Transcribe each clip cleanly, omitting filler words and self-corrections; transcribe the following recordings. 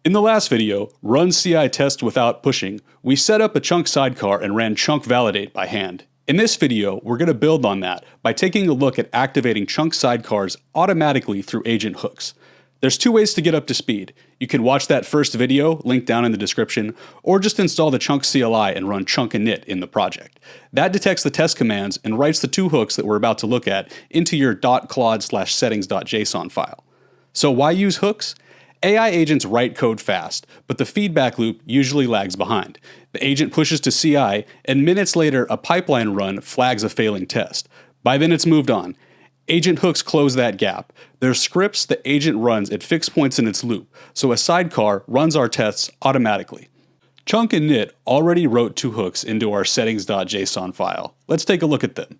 In the last video, Run CI Test Without Pushing, we set up a chunk sidecar and ran chunk validate by hand. In this video, we're going to build on that by taking a look at activating chunk sidecars automatically through agent hooks. There's two ways to get up to speed. You can watch that first video, linked down in the description, or just install the chunk CLI and run chunk init in the project. That detects the test commands and writes the two hooks that we're about to look at into your .claude/settings.json file. So why use hooks? AI agents write code fast, but the feedback loop usually lags behind. The agent pushes to CI, and minutes later a pipeline run flags a failing test. By then it's moved on. Agent hooks close that gap. They're scripts the agent runs at fixed points in its loop, so a sidecar runs our tests automatically. Chunk init already wrote two hooks into our settings.json file. Let's take a look at them.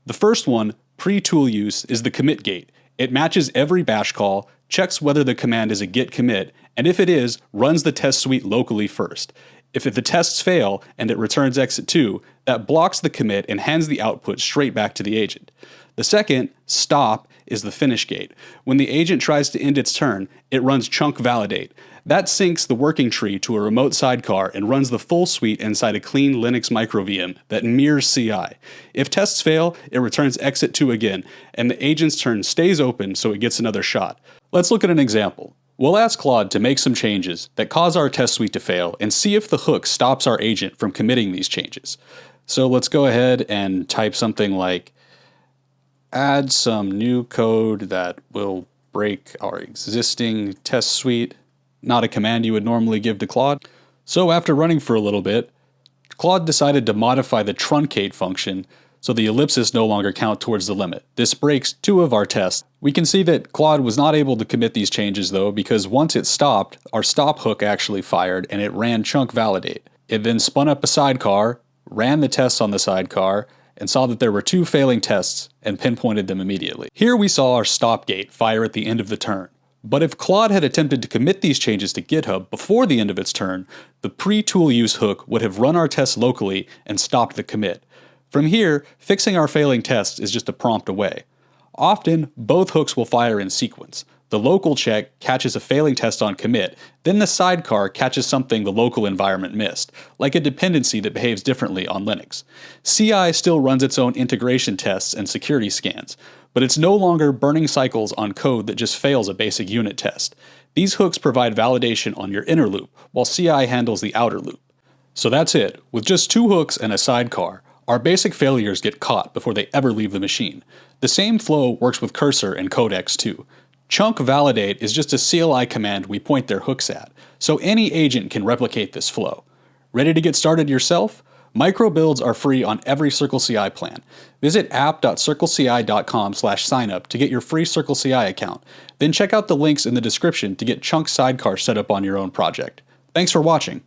The first one, pre-tool use, is the commit gate. It matches every bash call, checks whether the command is a git commit, and if it is, runs the test suite locally first. If the tests fail and it returns exit2, that blocks the commit and hands the output straight back to the agent. The second, stop, is the finish gate. When the agent tries to end its turn, it runs chunk validate. That syncs the working tree to a remote sidecar and runs the full suite inside a clean Linux micro VM that mirrors CI. If tests fail, it returns exit2 again, and the agent's turn stays open so it gets another shot. Let's look at an example. We'll ask Claude to make some changes that cause our test suite to fail and see if the hook stops our agent from committing these changes. So let's go ahead and type something like add some new code that will break our existing test suite. Not a command you would normally give to Claude. So after running for a little bit, Claude decided to modify the truncate function so the ellipses no longer count towards the limit. This breaks two of our tests. We can see that Claude was not able to commit these changes though, because once it stopped, our stop hook actually fired and it ran chunk validate. It then spun up a sidecar, ran the tests on the sidecar, and saw that there were two failing tests and pinpointed them immediately. Here we saw our stop gate fire at the end of the turn. But if Claude had attempted to commit these changes to GitHub before the end of its turn, the pre-tool use hook would have run our tests locally and stopped the commit. From here, fixing our failing tests is just a prompt away. Often, both hooks will fire in sequence. The local check catches a failing test on commit, then the sidecar catches something the local environment missed, like a dependency that behaves differently on Linux. CI still runs its own integration tests and security scans, but it's no longer burning cycles on code that just fails a basic unit test. These hooks provide validation on your inner loop, while CI handles the outer loop. So that's it. With just two hooks and a sidecar, our basic failures get caught before they ever leave the machine. The same flow works with cursor and codecs too. Chunk validate is just a CLI command we point their hooks at, so any agent can replicate this flow. Ready to get started yourself? Micro builds are free on every CircleCI plan. Visit app.circleci.com/signup to get your free CircleCI account. Then check out the links in the description to get chunk sidecar set up on your own project. Thanks for watching.